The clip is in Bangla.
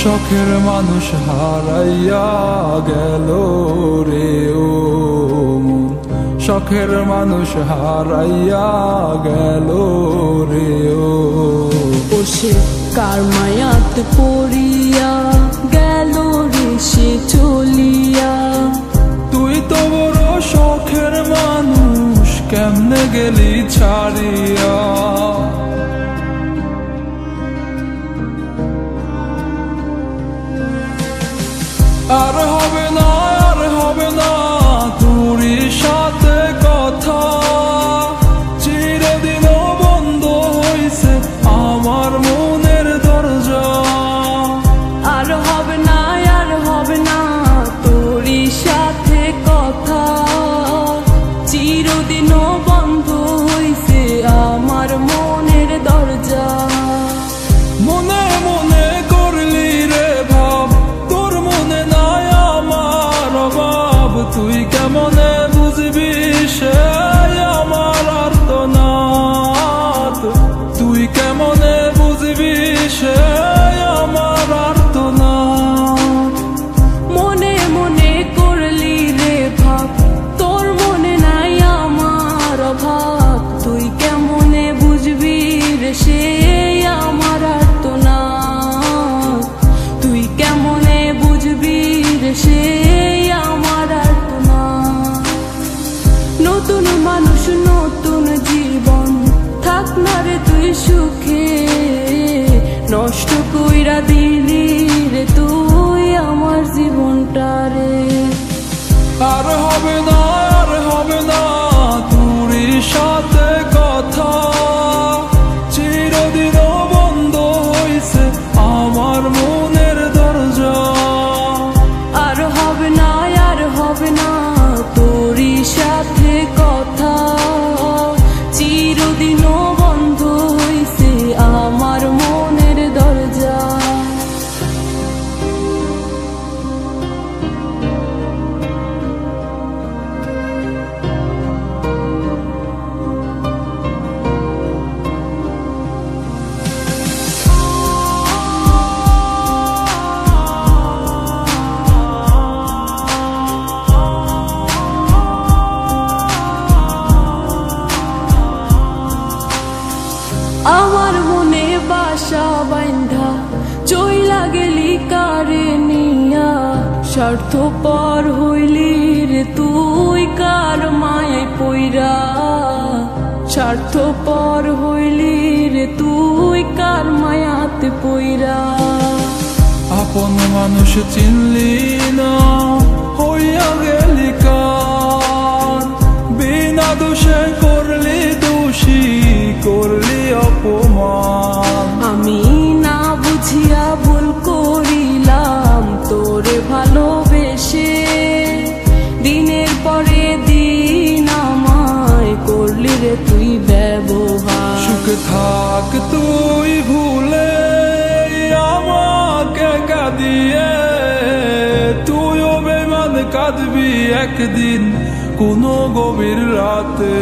শখের মানুষ হারাইয়া গেল রে ও মন, শখের মানুষ হারাইয়া গেল রে ও। সে কার মায়াত পড়িয়া গেল রে সে চলিয়া। তুই তো বড় শখের মানুষ, কেমনে গেলি ছাড়িয়া। আর হবে না, আর হবে না তোরই সাথে কথা, চিরদিন বন্ধ হইছে আমার মনের দরজা। আর হবে না, আর হবে না তোরই সাথে কথা, চিরদিন বন্ধ হইছে আমার মনের দরজা। মনে মনে করলি রে ভাব, তোর মনে নাই আমার অভাব। তুই কেমনে বুঝবি সে আমার আর্তনাদ, তুই কেমনে বুঝবি সে আমার আর্তনাদ। মনে মনে করলি রে ভাব, তোর মনে নাই আমার অভাব। তুই কেমনে বুঝবি রে সে আমার আর্তনাদ, তুই কেমনে বুঝবি রে সে আমার আর্তনাদ। নতুন মানুষ নতুন জীবন, থাক না রে তুই সুখে, নষ্ট কইরা দিলি রে তুই আমার জীবনটা রে। আর হবে না, আর হবে না তোরই সাথে কথা, চিরদিন বন্ধ হইছে আমার মনের দরজা। আর হবে না, আর হবে না তোরই সাথে কথা, চিরদিন বন্ধ হইছে আমার মনের দরজা। আমার মনে বাসা বাইন্ধা চইলা গেলি কারে নিয়া, স্বার্থপর হইলি রে তুই কার মায়ায় পইরা। স্বার্থপর হইলি রে তুই কার মায়াতে পইরা। আপন মানুষ চিনলি না, হইয়া গেলি কার। বিনা দোষে করলি দোষী, করলি অপমান। আমি না বুঝিয়া ভুল করিলাম তোরে ভালোবেসে, দিনের পরে দিন আমায় করলি রে তুই ব্যবহার। সুখে থাক তুই ভুলে আমাকে কাঁদিয়ে, তুইও বেমান কাঁদবি একদিন কোনো গভীর রাতে।